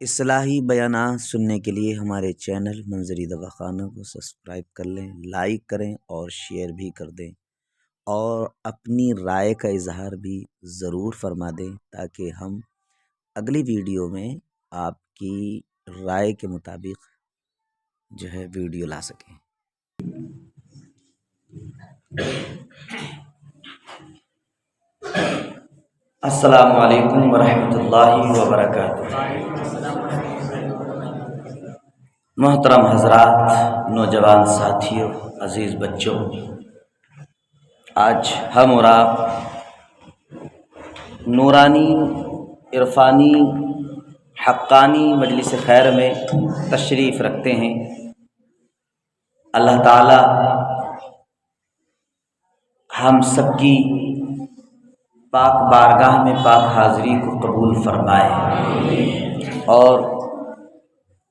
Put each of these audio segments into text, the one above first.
اصلاحی بیانات سننے کے لیے ہمارے چینل منظری دواخانہ کو سبسکرائب کر لیں، لائک کریں اور شیئر بھی کر دیں، اور اپنی رائے کا اظہار بھی ضرور فرما دیں تاکہ ہم اگلی ویڈیو میں آپ کی رائے کے مطابق جو ہے ویڈیو لا سکیں۔ السلام علیکم ورحمۃ اللہ وبرکاتہ۔ محترم حضرات، نوجوان ساتھیوں، عزیز بچوں، آج ہم اور آپ نورانی، عرفانی، حقانی مجلس خیر میں تشریف رکھتے ہیں۔ اللہ تعالی ہم سب کی پاک بارگاہ میں پاک حاضری کو قبول فرمائے اور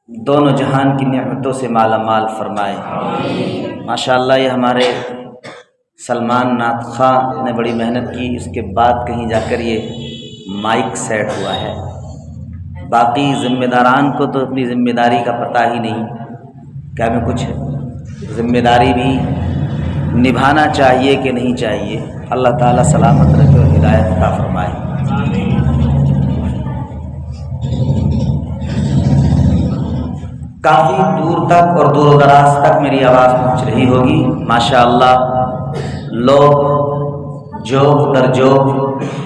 دونوں جہان کی نعمتوں سے مالا مال فرمائے۔ ماشاءاللہ یہ ہمارے سلمان نعت خواں نے بڑی محنت کی، اس کے بعد کہیں جا کر یہ مائک سیٹ ہوا ہے۔ باقی ذمہ داران کو تو اپنی ذمہ داری کا پتہ ہی نہیں کہ ہمیں کچھ ذمہ داری بھی نبھانا چاہیے کہ نہیں چاہیے۔ اللہ تعالیٰ سلامت رکھے اور ہدایت عطا فرمائے۔ کافی دور تک اور دور و دراز تک میری آواز پہنچ رہی ہوگی ماشاءاللہ۔ لوگ جوق در جوق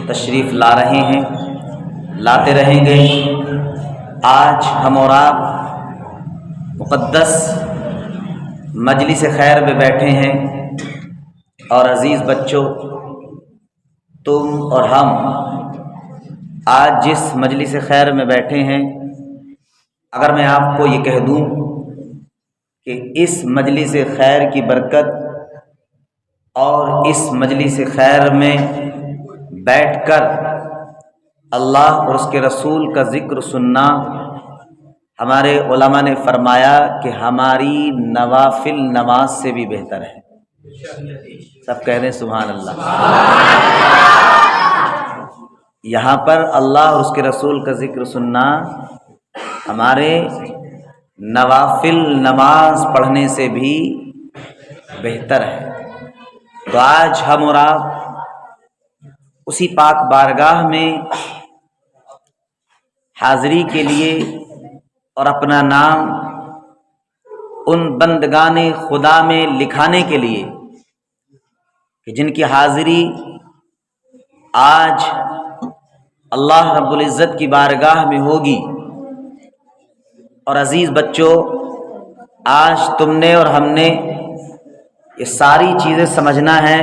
تشریف لا رہے ہیں، لاتے رہیں گے۔ آج ہم اور آپ مقدس مجلس خیر میں بیٹھے ہیں، اور عزیز بچوں، تم اور ہم آج جس مجلس خیر میں بیٹھے ہیں، اگر میں آپ کو یہ کہہ دوں کہ اس مجلس خیر کی برکت اور اس مجلس خیر میں بیٹھ کر اللہ اور اس کے رسول کا ذکر سننا، ہمارے علماء نے فرمایا کہ ہماری نوافل نماز سے بھی بہتر ہے۔ سب کہہ دیں سبحان اللہ۔ یہاں پر اللہ اور اس کے رسول کا ذکر سننا ہمارے نوافل نماز پڑھنے سے بھی بہتر ہے۔ تو آج ہم اور آپ اسی پاک بارگاہ میں حاضری کے لیے اور اپنا نام ان بندگان خدا میں لکھانے کے لیے کہ جن کی حاضری آج اللہ رب العزت کی بارگاہ میں ہوگی۔ اور عزیز بچوں، آج تم نے اور ہم نے یہ ساری چیزیں سمجھنا ہے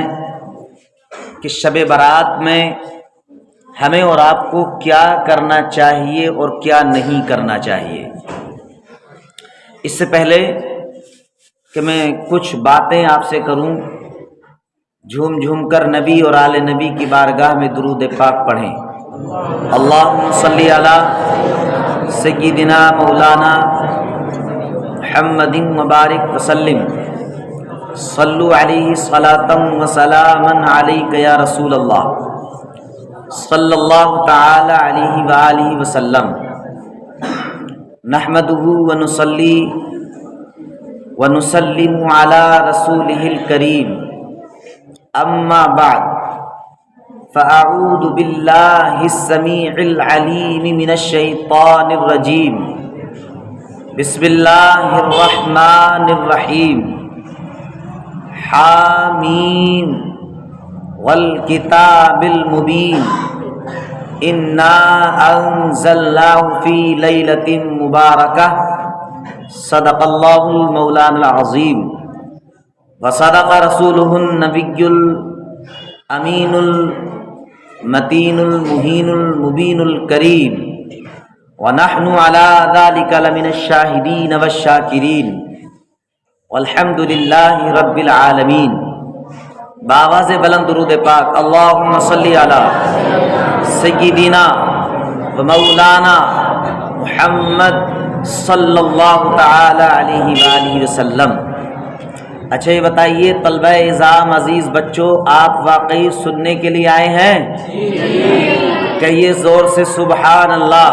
کہ شب برات میں ہمیں اور آپ کو کیا کرنا چاہیے اور کیا نہیں کرنا چاہیے۔ اس سے پہلے کہ میں کچھ باتیں آپ سے کروں، جھوم جھوم کر نبی اور آل نبی کی بارگاہ میں درود پاک پڑھیں۔ اللہم صلی علی سیدنا مولانا محمد مبارک وسلم، صلو علیہ صلاۃ و سلاما علیک یا رسول اللہ، صلی اللہ تعالی علیہ وآلہ وسلم۔ نحمدہ ونصلی ونسلم علی رسولہ الکریم، اما بعد، فاعوذ باللہ السمیع العلیم من الشیطان الرجیم، بسم اللہ الرحمن الرحیم، حامیم والکتاب المبین، انا انزلناہ فی لیلۃ مبارکہ، صدق اللہ المولانا العظیم وصدق رسولہ النبی الامین المتین المہین المبین الکریم، ونحن علی ذلک لمن الشاہدین والشاکرین، والحمد للہ رب العالمین۔ بآواز بلند درود پاک، اللہم صلی علی سیدنا و مولانا محمد صلی اللہ تعالی علیہ وآلہ وسلم۔ اچھا یہ بتائیے طلبہ اعزام، عزیز بچوں، آپ واقعی سننے کے لیے آئے ہیں؟ کہیے زور سے سبحان اللہ۔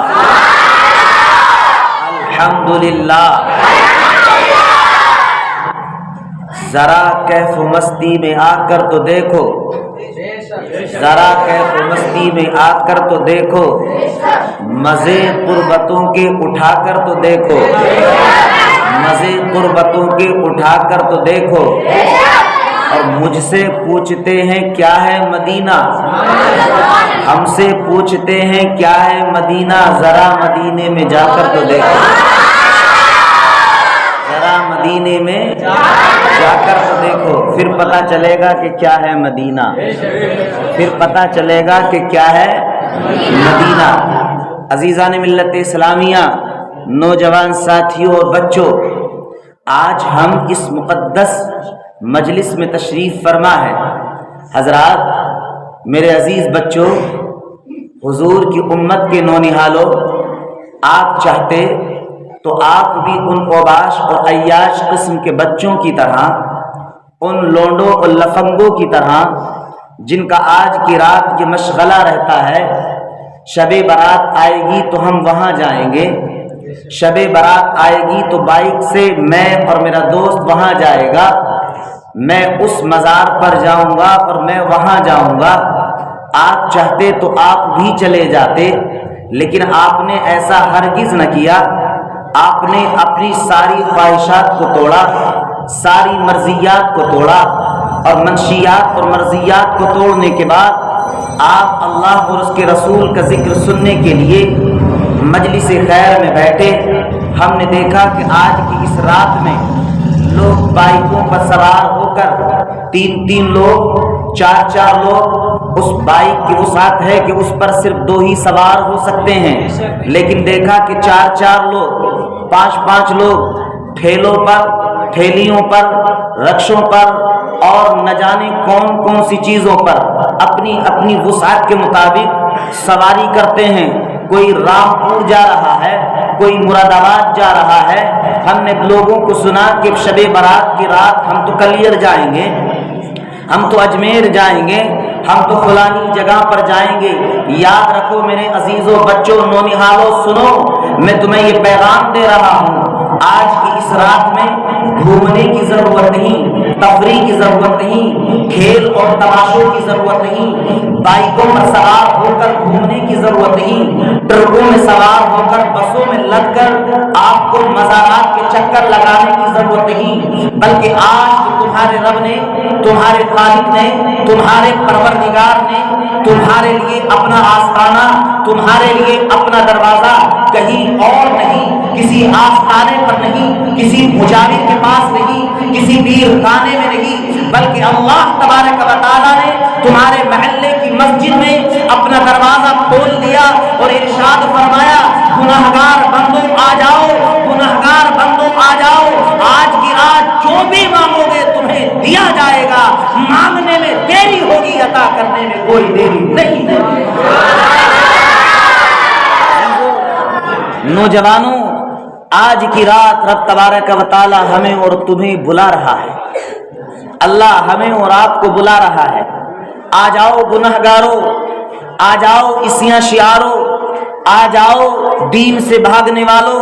الحمدللہ۔ ذرا کیف و مستی میں آ کر تو دیکھو، ذرا کیف و مستی میں آ کر تو دیکھو، مزے قربتوں کے اٹھا کر تو دیکھو، مزے قربتوں کے اٹھا کر تو دیکھو۔ اور مجھ سے پوچھتے ہیں کیا ہے مدینہ، ہم سے پوچھتے ہیں کیا ہے مدینہ، ذرا مدینے میں جا کر تو دیکھو، ذرا مدینے میں جا کر تو دیکھو، پھر پتہ چلے گا کہ کیا ہے مدینہ، پھر پتہ چلے گا کہ کیا ہے مدینہ۔ عزیزان ملت اسلامیہ، نوجوان ساتھیوں اور بچوں، آج ہم اس مقدس مجلس میں تشریف فرما ہے۔ حضرات، میرے عزیز بچوں، حضور کی امت کے نونہالوں، آپ چاہتے تو آپ بھی ان اوباش اور عیاش قسم کے بچوں کی طرح، ان لونڈوں اور لفنگوں کی طرح جن کا آج کی رات یہ مشغلہ رہتا ہے، شب برات آئے گی تو ہم وہاں جائیں گے، شب برات آئے گی تو بائک سے میں اور میرا دوست وہاں جائے گا، میں اس مزار پر جاؤں گا اور میں وہاں جاؤں گا۔ آپ چاہتے تو آپ بھی چلے جاتے، لیکن آپ نے ایسا ہرگز نہ کیا۔ آپ نے اپنی ساری خواہشات کو توڑا، ساری مرضیات کو توڑا، اور منشیات اور مرضیات کو توڑنے کے بعد آپ اللہ اور اس کے رسول کا ذکر سننے کے لیے مجلس خیر میں بیٹھے۔ ہم نے دیکھا کہ آج کی اس رات میں لوگ بائکوں پر سوار ہو کر، تین لوگ، چار لوگ، اس بائک کی وسعت ہے کہ اس پر صرف 2 ہی سوار ہو سکتے ہیں، لیکن دیکھا کہ 4 لوگ، 5 لوگ ٹھیلوں پر، ٹھیلیوں پر، رکشوں پر اور نہ جانے کون سی چیزوں پر اپنی اپنی وسعت کے مطابق سواری کرتے ہیں۔ کوئی رامپور جا رہا ہے، کوئی مراد آباد جا رہا ہے۔ ہم نے لوگوں کو سنا کہ شب برات کی رات ہم تو کلیر جائیں گے، ہم تو اجمیر جائیں گے، ہم تو فلانی جگہ پر جائیں گے۔ یاد رکھو میرے عزیزوں، بچوں، نونہالوں، سنو، میں تمہیں یہ پیغام دے رہا ہوں، آج کی اس رات میں گھومنے کی ضرورت نہیں، تفریح کی ضرورت نہیں، کھیل اور تماشوں کی ضرورت نہیں، بائکوں پر سوار ہو کر گھومنے کی ضرورت نہیں، ٹرکوں میں سوار ہو کر، بسوں میں لگ کر آپ کو مزارات کے چکر لگانے کی ضرورت نہیں، بلکہ آج تو تمہارے رب نے، تمہارے خالق نے، تمہارے پروردگار نے تمہارے لیے اپنا آستانہ، تمہارے لیے اپنا دروازہ کہیں اور نہیں، کسی آستانے پر نہیں، کسی مجاور کے پاس نہیں، کسی پیر خانے میں نہیں، بلکہ اللہ تبارک و تعالیٰ نے تمہارے محلے کی مسجد میں اپنا دروازہ کھول دیا اور ارشاد فرمایا، گناہگار بندوں آ جاؤ، گناہگار بندوں آ جاؤ، آج کی رات جو بھی مانگو گے تمہیں دیا جائے گا، مانگنے میں دیری ہوگی، عطا کرنے میں کوئی دیری نہیں ہوگی۔ نوجوانوں، آج کی رات رب تبارک و تعالی ہمیں اور تمہیں بلا رہا ہے، اللہ ہمیں اور آپ کو بلا رہا ہے۔ آ جاؤ گنہگاروں، آ جاؤ عیسیاں شیاروں، آ جاؤ دین سے بھاگنے والوں،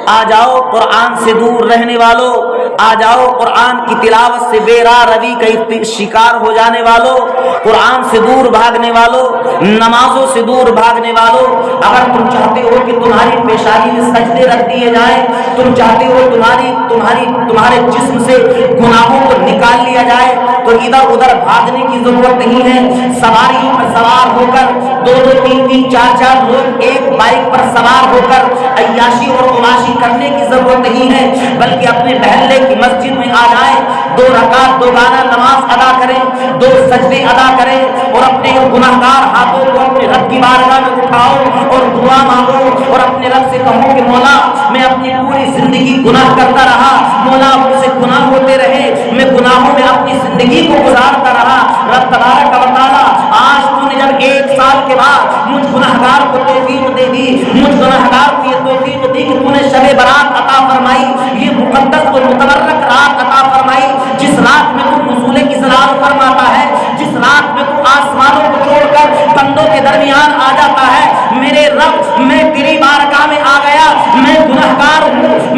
آ جاؤ قرآن سے دور رہنے والوں، آ جاؤ قرآن کی تلاوت سے بے راہ روی کا شکار ہو جانے والوں، قرآن سے دور بھاگنے والوں، نمازوں سے دور بھاگنے والوں۔ اگر تم چاہتے ہو کہ تمہاری پیشانی میں سجدے رکھ دیے جائیں، تم چاہتے ہو تمہارے جسم سے گناہوں کو نکال لیا جائے، تو ادھر ادھر بھاگنے کی ضرورت نہیں ہے۔ سواریوں پر سوار ہو کر 2 3 4 لوگ ایک بائک پر سوار ہو کر عیاشی اور عیاشی کرنے کی ضرورت نہیں ہے، بلکہ اپنے محلے کی مسجد میں آ جائیں، 2 رکعت دوگانہ نماز ادا کریں، 2 سجدے ادا کریں، اور اپنے گناہگار ہاتھوں کو اپنے رب کی بارگاہ میں اٹھاؤ اور دعا مانگو، اور اپنے رب سے کہو کہ مولا میں اپنی پوری زندگی گناہ کرتا رہا، مولا مجھ سے گناہ ہوتے رہے، میں گناہوں میں اپنی زندگی کو گزارتا رہا۔ رب تبارک و تعالیٰ، آج تو نے جب 1 سال کے بعد مجھ گناہگار کو توفیق دے دی، مجھ گناہگار کو یہ توفیق دی کہ تو نے شب برات عطا فرمائی، یہ مقدس اور متبرک رات عطا فرمائی، جس رات میں تو نزول کی ظلال فرماتا ہے، جس رات میں تو آسمانوں کو چھوڑ کر بندوں کے درمیان آ جاتا ہے۔ میرے رب، میں تیری بارگاہ میں آ گیا، میں گناہگار ہوں،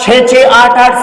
6-6, 8-8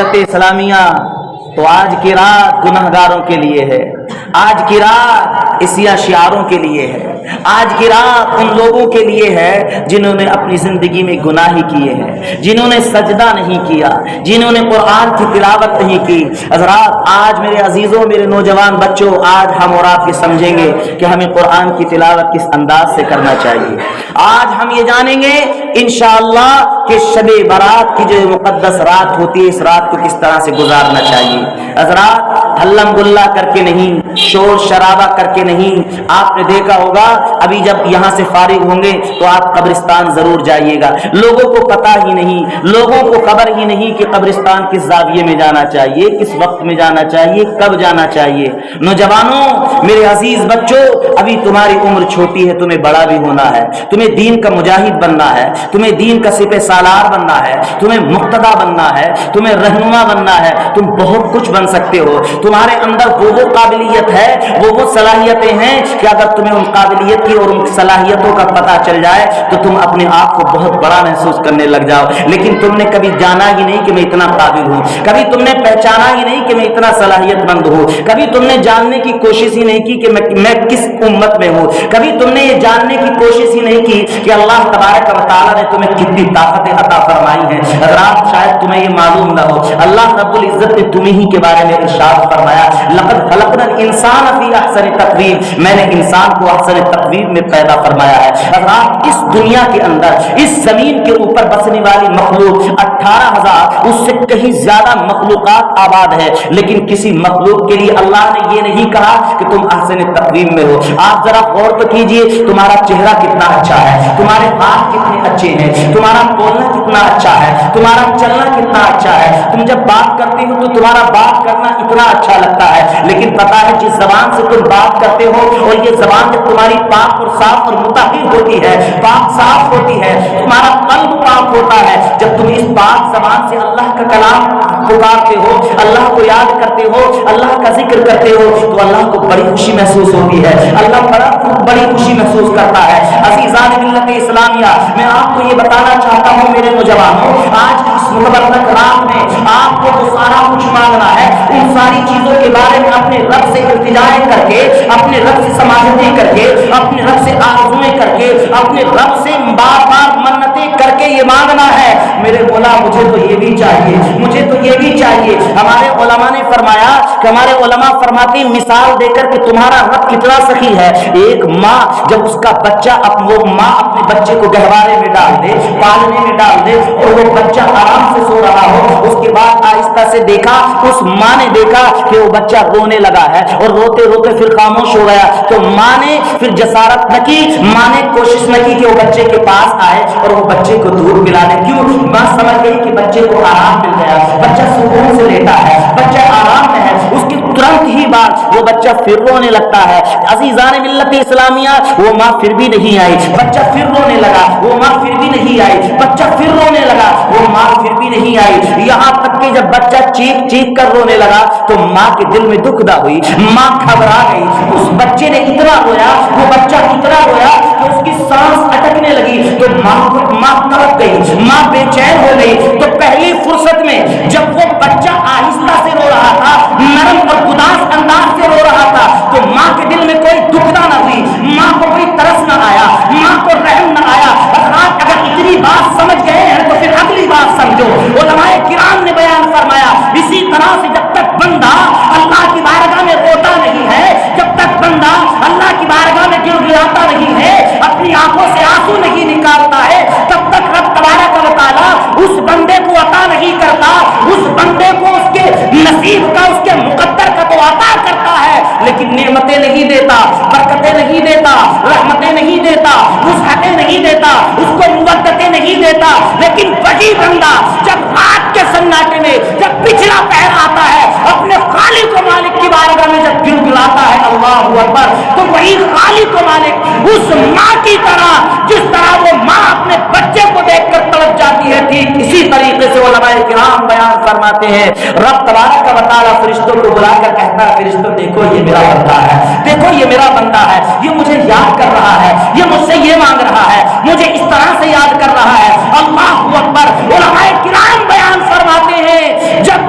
ملت اسلامیہ، تو آج کی رات گنہگاروں کے لیے ہے، آج کی رات عیسیٰ شعاروں کے لیے ہے، آج کی رات ان لوگوں کے لیے ہے جنہوں نے اپنی زندگی میں گناہ کیے ہیں، جنہوں نے سجدہ نہیں کیا، جنہوں نے قرآن کی تلاوت نہیں کی۔ حضرات آج میرے عزیزوں، میرے نوجوان بچوں، آج ہم اور آپ یہ سمجھیں گے کہ ہمیں قرآن کی تلاوت کس انداز سے کرنا چاہیے۔ آج ہم یہ جانیں گے انشاءاللہ کہ شب برات کی جو مقدس رات ہوتی ہے، اس رات کو کس طرح سے گزارنا چاہیے۔ حضرات ہلم گلا کر کے نہیں، شور شرابہ کر کے نہیں۔ آپ نے دیکھا ہوگا ابھی جب یہاں سے فارغ ہوں گے تو آپ قبرستان ضرور جائیے گا، لوگوں کو پتہ ہی نہیں، لوگوں کو خبر ہی نہیں کہ قبرستان کس زاویے میں جانا چاہیے، کس وقت میں جانا چاہیے، کب جانا چاہیے۔ نوجوانوں، میرے عزیز بچوں، ابھی تمہاری عمر چھوٹی ہے، تمہیں بڑا بھی ہونا ہے، تمہیں دین کا مجاہد بننا ہے، تمہیں دین کا سپہ سالار بننا ہے، تمہیں مقتدا بننا ہے، تمہیں رہنما بننا ہے، تم بہت کچھ بن سکتے ہو۔ تمہارے اندر وہ قابلیت ہے، وہ صلاحیتیں ہیں کہ اگر تمہیں ان قابلیت کی اور ان صلاحیتوں کا پتہ چل جائے تو تم اپنے آپ کو بہت بڑا محسوس کرنے لگ جاؤ۔ لیکن تم نے کبھی جانا ہی نہیں کہ میں اتنا قابل ہوں، کبھی تم نے پہچانا ہی نہیں کہ میں اتنا صلاحیت مند ہوں، کبھی تم نے جاننے کی کوشش ہی نہیں کی کہ میں کس امت میں ہوں، کبھی تم نے یہ جاننے کی کوشش ہی نہیں کی کہ اللہ تبارک و تعالیٰ نے تمہیں کتنی طاقتیں عطا فرمائی ہیں۔ حضرات شاید تمہیں یہ معلوم نہ ہو، اللہ رب العزت نے تمہیں ہی کے بارے میں ارشاد فرمایا، لقد خلقنا الانسان فی احسن تقویم، میں نے انسان کو احسن تقویم میں پیدا فرمایا ہے۔ حضرات اس دنیا کے اندر، اس زمین کے اوپر بسنے والی مخلوق 18,000 اس سے کہیں زیادہ مخلوقات آباد ہے، لیکن کسی مخلوق کے لیے اللہ نے یہ نہیں کہا کہ تم احسن تقویم میں ہو۔ آپ ذرا غور تو کیجئے، تمہارا چہرہ کتنا اچھا ہے، تمہارے ہاتھ کتنے اچھے ہیں، تمہارا بولنا کتنا اچھا ہے، تمہارا چلنا کتنا اچھا ہے، تم جب بات کرتے ہو تو تمہارا بات کرنا اتنا اچھا لگتا ہے۔ لیکن پتا ہے جس زبان سے تم بات کرتے ہو، اور یہ زبان جب تمہاری پاک اور صاف اور مطہر ہوتی ہے، پاک صاف ہوتی ہے، تمہارا قلب پاک ہوتا ہے، جب تم اس پاک زبان سے اللہ کا کلام پکارتے ہو، اللہ کو یاد کرتے ہو، اللہ کا ذکر کرتے ہو، تو اللہ کو بڑی خوشی محسوس ہوتی ہے، اللہ بڑی خوشی محسوس کرتا ہے۔ عزیزان ملت اسلامیہ، میں آپ کو یہ بتانا چاہتا ہوں میرے نوجوانوں، آج اس مبارک رات میں آپ کو تو سارا کچھ مانگنا ہے، ان ساری چیزوں کے بارے میں اپنے رب سے التجائیں کر کے، اپنے رب سے سماجتیں کر کے، اپنے رب سے آرزویں کر کے، اپنے رب سے بار بار منتیں کر کے یہ مانگنا ہے، میرے مولا مجھے تو یہ بھی چاہیے، مجھے تو یہ بھی چاہیے۔ ہمارے علماء نے فرمایا کہ ہمارے علماء فرماتے ہیں مثال دے کر کہ تمہارا رب کتنا سخی ہے۔ ایک ماں جب اس کا بچہ وہ ماں اپنے بچے کو گہوارے میں ڈال دے، پالنے میں ڈال دے، اور وہ بچہ آرام سے سو رہا ہو، اس کے بعد آہستہ سے دیکھا، اس ماں نے دیکھا کہ وہ بچہ رونے لگا ہے، اور روتے روتے پھر خاموش ہو گیا، تو ماں نے پھر جسارت نہ کی، ماں نے کوشش نہ کی کہ وہ بچے کے پاس آئے اور وہ بچے کو دودھ پلا دے۔ کیوں؟ ماں سمجھ گئی کہ بچے کو آرام مل گیا، بچہ سکون سے لیٹا ہے، بچہ آرام میں ہے، اس کی ترنت ہی بعد وہ بچہ پھر رونے لگتا ہے۔ عزیزان ملت اسلامیہ، وہ ماں پھر بھی نہیں آئی، بچہ پھر رونے لگا، وہ ماں پھر بھی نہیں آئی، بچہ پھر رونے لگا، وہ ماں پھر بھی نہیں آئی، یہاں تک کہ جب بچہ چیخ چیخ کر رونے لگا تو ماں کے دل میں دکھدا ہوئی، ماں گھبرا گئی، اس بچے نے اتنا رویا، وہ بچہ اتنا رویا کہ اس کی سانس اٹکنے لگی، تو ماں تڑپ گئی، ماں بے چین ہو گئی۔ تو پہلی فرصت میں جب وہ بچہ آہستہ سے رو رہا تھا، نرم اور گداز انداز سے رو رہا تھا، تو ماں کے دل میں کوئی دکھدا نہ ہوئی، ماں کو کوئی ترس نہ آیا، ماں کو رحم نہ آیا۔ حضرات اگر اتنی بات سمجھ گئے ہیں تو پھر اگلی بات سمجھو۔ علماء کرام نے بیان فرمایا، اسی طرح سے جب تک بندہ اللہ کی بارگاہ میں روتا نہیں ہے، جب تک بندہ اللہ کی بارگاہ میں گڑگڑاتا نہیں ہے، اپنی آنکھوں سے آنسو نہیں نکالتا ہے، تب تک رب تبارک و تعالیٰ اس بندے کو عطا نہیں کرتا، اس بندے کو اس کے نصیب کا، اس کے مقدر کا تو عطا کرتا ہے، لیکن نعمتیں نہیں دیتا، برکتیں نہیں دیتا، رحمتیں نہیں دیتا، وسعتیں نہیں دیتا، اس کو مودتیں نہیں دیتا۔ لیکن وہی بندہ جب رات کے سناٹے میں جب پچھلا پہر آتا ہے، اپنے خالق و مالک کی بارگاہ میں جب گڑگڑاتا ہے اللہ اکبر، تو وہی خالق و مالک اس ماں کی طرح، جس طرح وہ ماں اپنے بچے کو دیکھ کر تڑپ جاتی ہے، ٹھیک اسی طریقے سے علماء کرام بیان فرماتے ہیں، رب تبارک و تعالیٰ فرشتوں کو بلا کر کہتا ہے، فرشتوں دیکھو یہ میرا بندہ ہے، دیکھو یہ میرا بندہ ہے، یہ مجھے یاد کر رہا ہے، یہ مجھ سے یہ مانگ رہا ہے، مجھے اس طرح سے یاد کر رہا ہے۔ اللہ اکبر۔ علماء کرام بیان فرماتے ہیں جب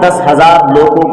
10,000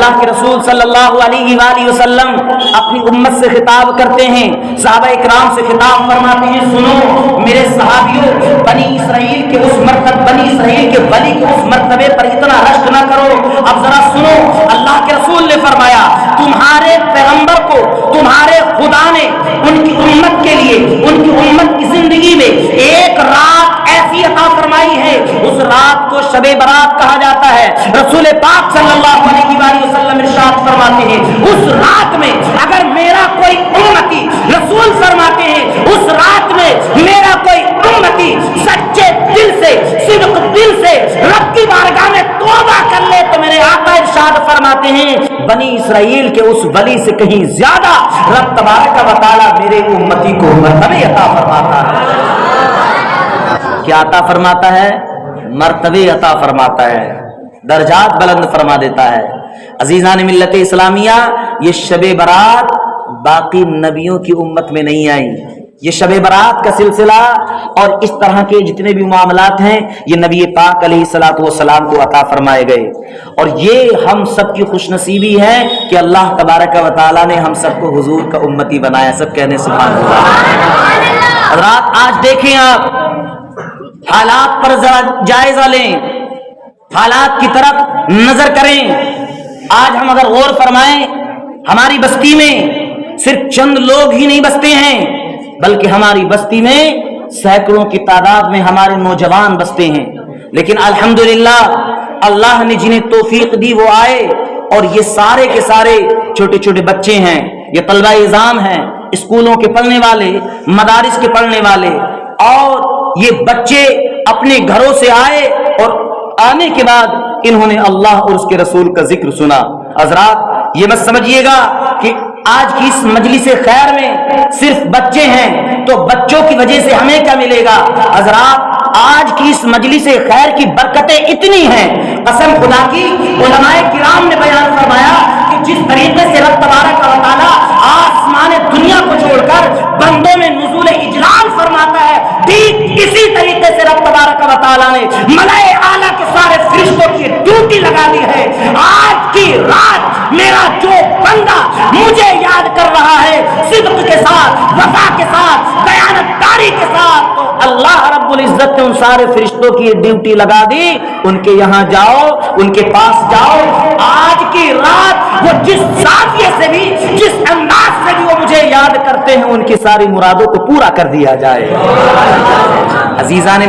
اللہ کے رسول صلی اللہ علیہ وآلہ وسلم اپنی امت سے خطاب کرتے ہیں، صحابہ اکرام سے خطاب فرماتے ہیں، سنو میرے صحابیوں، بنی اسرائیل کے اس ولی کے اس مرتبے پر اتنا رشک نہ کرو۔ اب ذرا سنو، اللہ کے رسول نے فرمایا تمہارے پیغمبر کو تمہارے خدا نے ان کی امت کے لیے، ان کی امت کی زندگی میں ایک رات ایسی عطا فرمائی ہے، اس رات کو شب برات کہا جاتا ہے۔ رسول پاک صلی اللہ علیہ وآلہ وسلم ارشاد فرماتے ہیں اس رات میں اگر میرا کوئی امتی، رسول فرماتے ہیں اس رات میں میرا کوئی امتی سچے دل سے، صدق دل سے رب کی بارگاہ میں توبہ کر لے تو میرے آقا ارشاد فرماتے ہیں بنی اسرائیل کے اس ولی سے کہیں زیادہ رب تبارک و تعالی میرے امتی کو مرتبے عطا فرماتا ہے۔ کیا عطا فرماتا ہے؟ مرتبے عطا فرماتا ہے، درجات بلند فرما دیتا ہے۔ عزیزان ملت اسلامیہ، یہ شب برات باقی نبیوں کی امت میں نہیں آئی۔ یہ شب برات کا سلسلہ اور اس طرح کے جتنے بھی معاملات ہیں یہ نبی پاک علیہ الصلوۃ والسلام کو عطا فرمائے گئے، اور یہ ہم سب کی خوش نصیبی ہے کہ اللہ تبارک و تعالیٰ نے ہم سب کو حضور کا امتی بنایا۔ سب کہنے سبحان اللہ۔ حضرات آج دیکھیں، آپ حالات پر ذرا جائزہ لیں، حالات کی طرف نظر کریں۔ آج ہم اگر غور فرمائیں، ہماری بستی میں صرف چند لوگ ہی نہیں بستے ہیں، بلکہ ہماری بستی میں سینکڑوں کی تعداد میں ہمارے نوجوان بستے ہیں، لیکن الحمدللہ اللہ نے جنہیں توفیق دی وہ آئے، اور یہ سارے کے سارے چھوٹے چھوٹے بچے ہیں، یہ طلبہ نظام ہیں، اسکولوں کے پڑھنے والے، مدارس کے پڑھنے والے، اور یہ بچے اپنے گھروں سے آئے اور آنے کے بعد انہوں نے اللہ اور اس کے رسول کا ذکر سنا۔ حضرات یہ مت سمجھیے گا کہ آج کی اس مجلس خیر میں صرف بچے ہیں تو بچوں کی وجہ سے ہمیں کیا ملے گا؟ حضرات آج کی اس مجلس خیر کی برکتیں اتنی ہیں، قسم خدا کی علماء کرام نے بیان فرمایا کہ جس طریقے سے رب تبارک و تعالیٰ آسمان دنیا کو چھوڑ کر بندوں میں نزول اجلال فرماتا ہے، ٹھیک اسی طریقے سے رب تبارک و تعالیٰ نے ملائے اعلیٰ کے سارے فرشتوں کی ڈیوٹی لگا دی ہے۔ آج کی رات میرا جو بندہ مجھے یاد کر رہا ہے صدق کے ساتھ، وفا کے ساتھ، دیانتداری کے ساتھ، تو اللہ رب العزت نے ان سارے فرشتوں کی ڈیوٹی لگا دی، ان کے یہاں جاؤ، ان کے پاس جاؤ، آج کی رات وہ جس زاویے سے بھی، جس انداز سے بھی وہ مجھے یاد کرتے ہیں، ان کی ساری مرادوں کو پورا کر دیا جائے۔ عزیزان